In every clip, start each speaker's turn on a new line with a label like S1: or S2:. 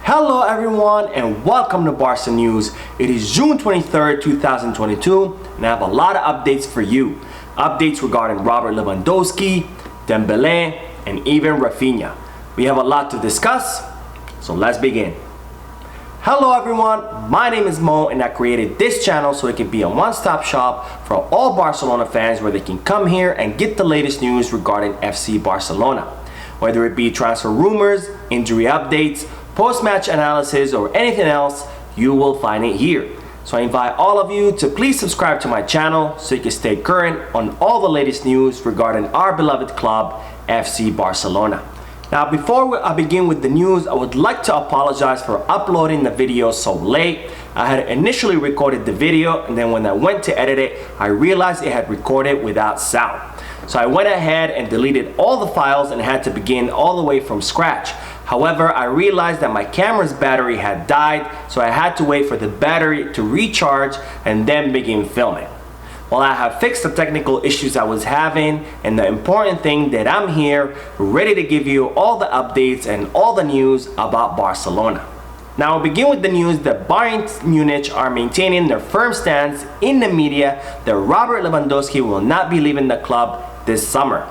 S1: Hello everyone and welcome to Barca News. It is June 23rd, 2022 and I have a lot of updates for you. Updates regarding Robert Lewandowski, Dembele and even Raphinha. We have a lot to discuss, so let's begin. Hello everyone, my name is Mo and I created this channel so it can be a one-stop shop for all Barcelona fans where they can come here and get the latest news regarding FC Barcelona. Whether it be transfer rumors, injury updates, post-match analysis or anything else, you will find it here. So I invite all of you to please subscribe to my channel so you can stay current on all the latest news regarding our beloved club, FC Barcelona. Now before I begin with the news, I would like to apologize for uploading the video so late. I had initially recorded the video and then when I went to edit it, I realized it had recorded without sound. So I went ahead and deleted all the files and had to begin all the way from scratch. However, I realized that my camera's battery had died, so I had to wait for the battery to recharge and then begin filming. Well, I have fixed the technical issues I was having, and the important thing that I'm here, ready to give you all the updates and all the news about Barcelona. Now, I'll begin with the news that Bayern Munich are maintaining their firm stance in the media that Robert Lewandowski will not be leaving the club this summer.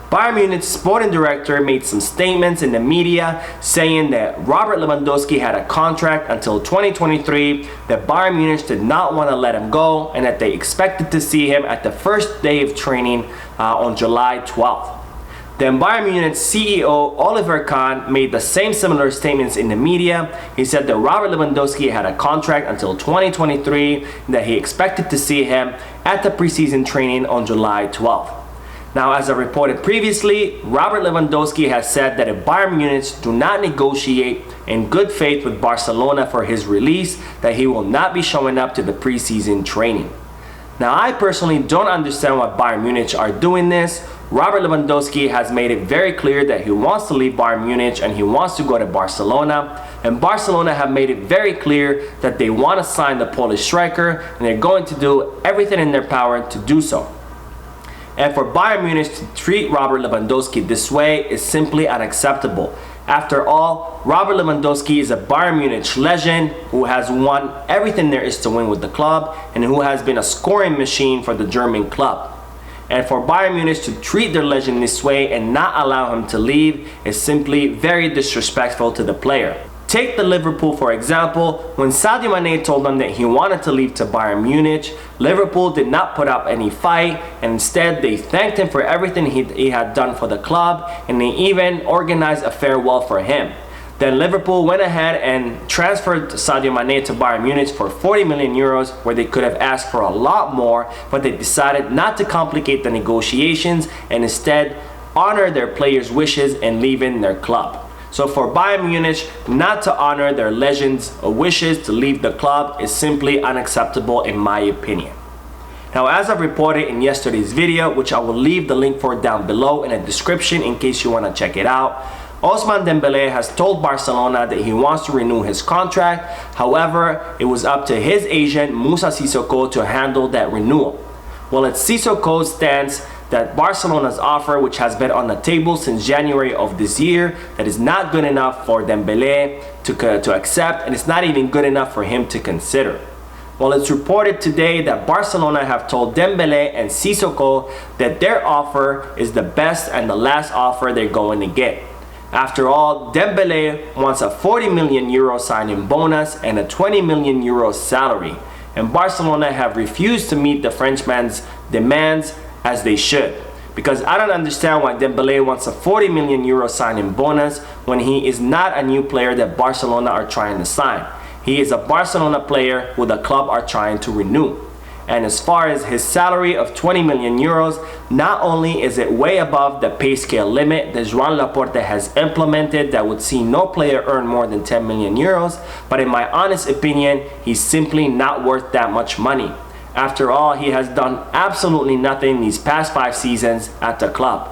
S1: Bayern Munich's sporting director made some statements in the media saying that Robert Lewandowski had a contract until 2023, that Bayern Munich did not want to let him go, and that they expected to see him at the first day of training on July 12th. Then Bayern Munich's CEO Oliver Kahn made the same similar statements in the media. He said that Robert Lewandowski had a contract until 2023, and that he expected to see him at the preseason training on July 12th. Now, as I reported previously, Robert Lewandowski has said that if Bayern Munich do not negotiate in good faith with Barcelona for his release, that he will not be showing up to the preseason training. Now, I personally don't understand why Bayern Munich are doing this. Robert Lewandowski has made it very clear that he wants to leave Bayern Munich and he wants to go to Barcelona. And Barcelona have made it very clear that they want to sign the Polish striker and they're going to do everything in their power to do so. And for Bayern Munich to treat Robert Lewandowski this way is simply unacceptable. After all, Robert Lewandowski is a Bayern Munich legend who has won everything there is to win with the club and who has been a scoring machine for the German club. And for Bayern Munich to treat their legend this way and not allow him to leave is simply very disrespectful to the player. Take the Liverpool for example. When Sadio Mane told them that he wanted to leave to Bayern Munich, Liverpool did not put up any fight and instead they thanked him for everything he had done for the club, and they even organized a farewell for him. Then Liverpool went ahead and transferred Sadio Mane to Bayern Munich for 40 million euros where they could have asked for a lot more, but they decided not to complicate the negotiations and instead honor their players' wishes and leave in their club. So for Bayern Munich not to honor their legends' wishes to leave the club is simply unacceptable in my opinion. Now, as I've reported in yesterday's video, which I will leave the link for down below in the description in case you want to check it out, Ousmane Demb&e has told Barcelona that he wants to renew his contract. However, it was up to his agent Moussa Sissoko to handle that renewal. Well, it's Sissoko's stance that Barcelona's offer, which has been on the table since January of this year, that is not good enough for Dembele to accept, and it's not even good enough for him to consider. Well, it's reported today that Barcelona have told Dembele and Sissoko that their offer is the best and the last offer they're going to get. After all, Dembele wants a 40 million euro signing bonus and a 20 million euro salary, and Barcelona have refused to meet the Frenchman's demands as they should. Because I don't understand why Dembele wants a 40 million euro signing bonus when he is not a new player that Barcelona are trying to sign. He is a Barcelona player who the club are trying to renew. And as far as his salary of 20 million euros, not only is it way above the pay scale limit that Joan Laporta has implemented that would see no player earn more than 10 million euros, but in my honest opinion, he's simply not worth that much money. After all, he has done absolutely nothing these past 5 seasons at the club.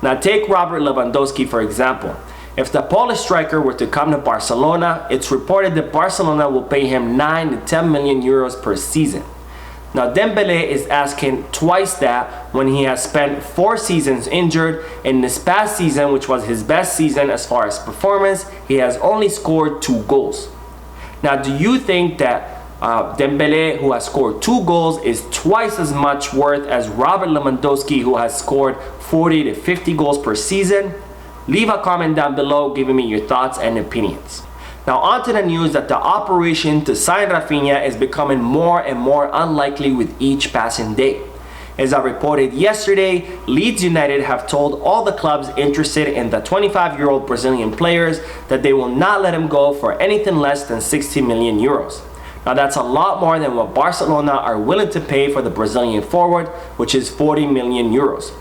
S1: Now take Robert Lewandowski for example. If the Polish striker were to come to Barcelona, it's reported that Barcelona will pay him 9 to 10 million euros per season. Now Dembele is asking twice that when he has spent 4 seasons injured. In this past season, which was his best season as far as performance, he has only scored 2 goals. Now, do you think that Dembele, who has scored 2 goals, is twice as much worth as Robert Lewandowski, who has scored 40 to 50 goals per season? Leave a comment down below giving me your thoughts and opinions. Now on to the news that the operation to sign Raphinha is becoming more and more unlikely with each passing day. As I reported yesterday, Leeds United have told all the clubs interested in the 25-year-old Brazilian players that they will not let him go for anything less than 60 million euros. Now that's a lot more than what Barcelona are willing to pay for the Brazilian forward, which is 40 million euros.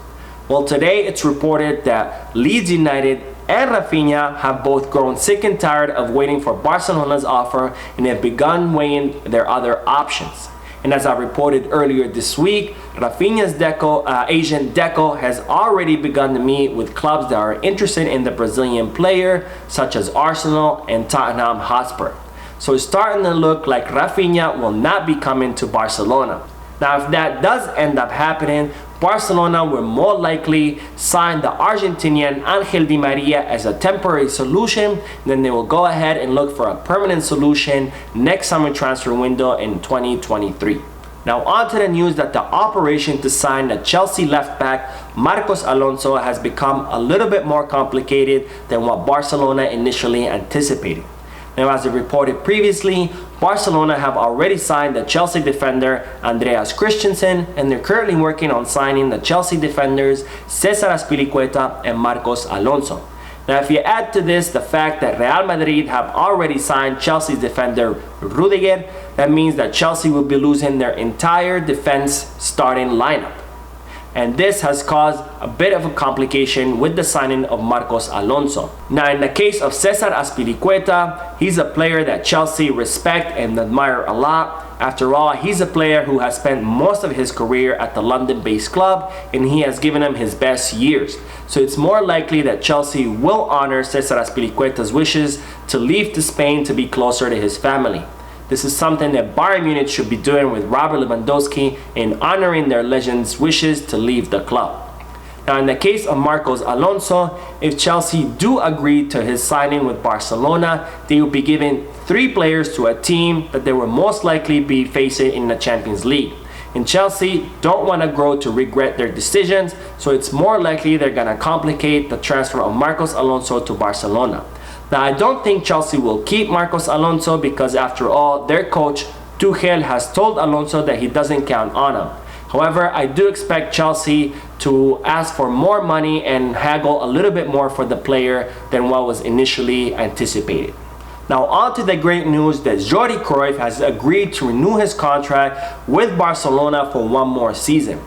S1: Well, today it's reported that Leeds United and Raphinha have both grown sick and tired of waiting for Barcelona's offer and have begun weighing their other options. And as I reported earlier this week, Raphinha's agent Deco has already begun to meet with clubs that are interested in the Brazilian player, such as Arsenal and Tottenham Hotspur. So it's starting to look like Raphinha will not be coming to Barcelona. Now, if that does end up happening, Barcelona will more likely sign the Argentinian Angel Di Maria as a temporary solution. Then they will go ahead and look for a permanent solution next summer transfer window in 2023. Now on to the news that the operation to sign the Chelsea left back Marcos Alonso has become a little bit more complicated than what Barcelona initially anticipated. Now, as I reported previously, Barcelona have already signed the Chelsea defender Andreas Christensen, and they're currently working on signing the Chelsea defenders Cesar Azpilicueta and Marcos Alonso. Now, if you add to this the fact that Real Madrid have already signed Chelsea's defender Rudiger, that means that Chelsea will be losing their entire defense starting lineup. And this has caused a bit of a complication with the signing of Marcos Alonso. Now, in the case of Cesar Azpilicueta, he's a player that Chelsea respect and admire a lot. After all, he's a player who has spent most of his career at the London-based club, and he has given him his best years. So it's more likely that Chelsea will honor Cesar Azpilicueta's wishes to leave to Spain to be closer to his family. This is something that Bayern Munich should be doing with Robert Lewandowski in honoring their legend's wishes to leave the club. Now, in the case of Marcos Alonso, if Chelsea do agree to his signing with Barcelona, they will be giving 3 players to a team that they will most likely be facing in the Champions League. And Chelsea don't want to grow to regret their decisions, so it's more likely they're going to complicate the transfer of Marcos Alonso to Barcelona. Now, I don't think Chelsea will keep Marcos Alonso because, after all, their coach Tuchel has told Alonso that he doesn't count on him. However, I do expect Chelsea to ask for more money and haggle a little bit more for the player than what was initially anticipated. Now on to the great news that Jordi Cruyff has agreed to renew his contract with Barcelona for 1 more season.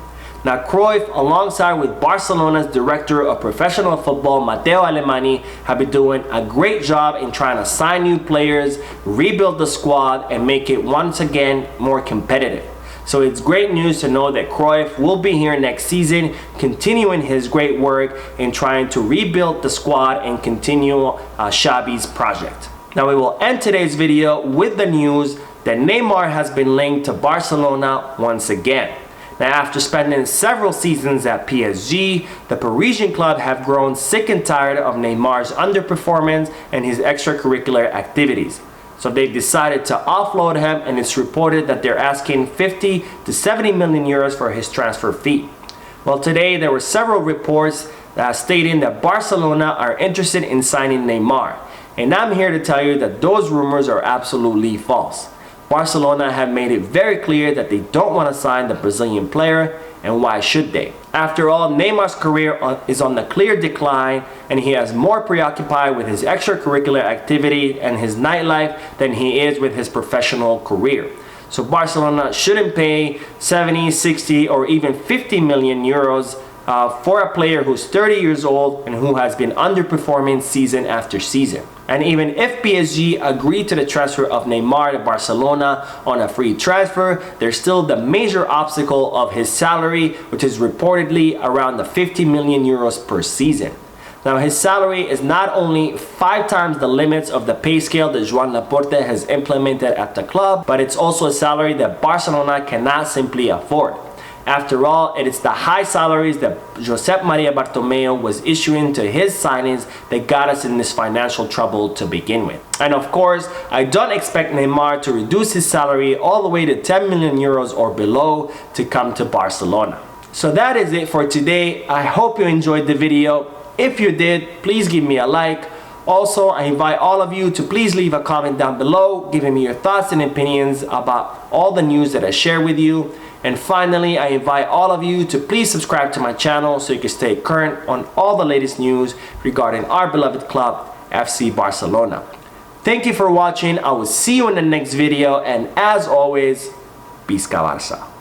S1: Now Cruyff, alongside with Barcelona's director of professional football, Matteo Alemany, have been doing a great job in trying to sign new players, rebuild the squad, and make it once again more competitive. So it's great news to know that Cruyff will be here next season, continuing his great work in trying to rebuild the squad and continue Xavi's project. Now we will end today's video with the news that Neymar has been linked to Barcelona once again. Now, after spending several seasons at PSG, the Parisian club have grown sick and tired of Neymar's underperformance and his extracurricular activities. So they've decided to offload him, and it's reported that they're asking 50 to 70 million euros for his transfer fee. Well, today there were several reports stating that Barcelona are interested in signing Neymar. And I'm here to tell you that those rumors are absolutely false. Barcelona have made it very clear that they don't want to sign the Brazilian player, and why should they? After all, Neymar's career is on the clear decline, and he is more preoccupied with his extracurricular activity and his nightlife than he is with his professional career. So Barcelona shouldn't pay 70, 60, or even 50 million euros for a player who's 30 years old and who has been underperforming season after season. And even if PSG agreed to the transfer of Neymar to Barcelona on a free transfer, there's still the major obstacle of his salary, which is reportedly around the 50 million euros per season. Now his salary is not only 5 times the limits of the pay scale that Joan Laporte has implemented at the club, but it's also a salary that Barcelona cannot simply afford. After all, it is the high salaries that Josep Maria Bartomeu was issuing to his signings that got us in this financial trouble to begin with. And of course, I don't expect Neymar to reduce his salary all the way to 10 million euros or below to come to Barcelona. So that is it for today. I hope you enjoyed the video. If you did, please give me a like. Also, I invite all of you to please leave a comment down below giving me your thoughts and opinions about all the news that I share with you. And finally, I invite all of you to please subscribe to my channel so you can stay current on all the latest news regarding our beloved club, FC Barcelona. Thank you for watching. I will see you in the next video, and as always, Visca Barça.